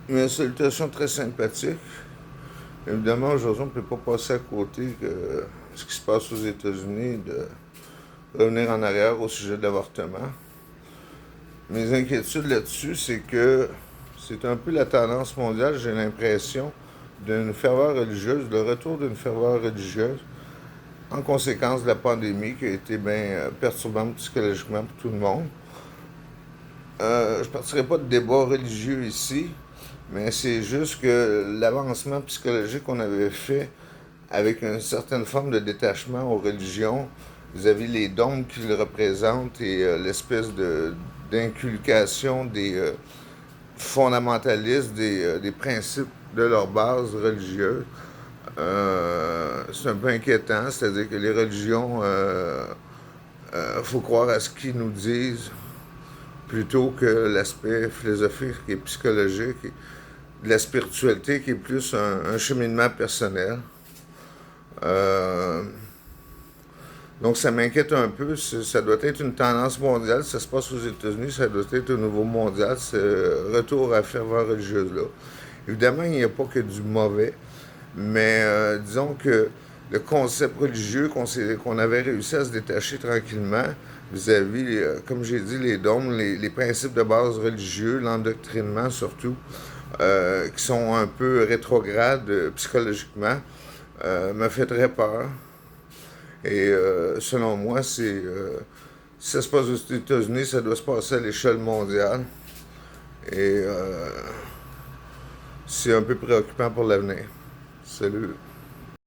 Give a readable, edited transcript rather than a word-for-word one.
Une salutation très sympathique. Évidemment, aujourd'hui, on ne peut pas passer à côté de ce qui se passe aux États-Unis, de revenir en arrière au sujet de l'avortement. Mes inquiétudes là-dessus, c'est que c'est un peu la tendance mondiale, j'ai l'impression, d'une ferveur religieuse, le retour d'une ferveur religieuse, en conséquence de la pandémie qui a été bien perturbante psychologiquement pour tout le monde. Je ne partirai pas de débat religieux ici, mais c'est juste que l'avancement psychologique qu'on avait fait avec une certaine forme de détachement aux religions vis-à-vis les dogmes qu'ils représentent et l'espèce d'inculcation des fondamentalistes, des principes de leur base religieuse. C'est un peu inquiétant, c'est-à-dire que les religions, faut croire à ce qu'ils nous disent plutôt que l'aspect philosophique et psychologique, de la spiritualité qui est plus un cheminement personnel. Euh, donc ça m'inquiète un peu. Ça doit être une tendance mondiale. Ça se passe aux États-Unis, ça doit être au niveau mondial, ce retour à la ferveur religieuse-là. Évidemment, il n'y a pas que du mauvais, mais disons que le concept religieux qu'on avait réussi à se détacher tranquillement vis-à-vis, comme j'ai dit, les dogmes, les principes de base religieux, l'endoctrinement surtout, qui sont un peu rétrogrades psychologiquement, me fait très peur. Et selon moi, si ça se passe aux États-Unis, ça doit se passer à l'échelle mondiale. Et c'est un peu préoccupant pour l'avenir. Salut.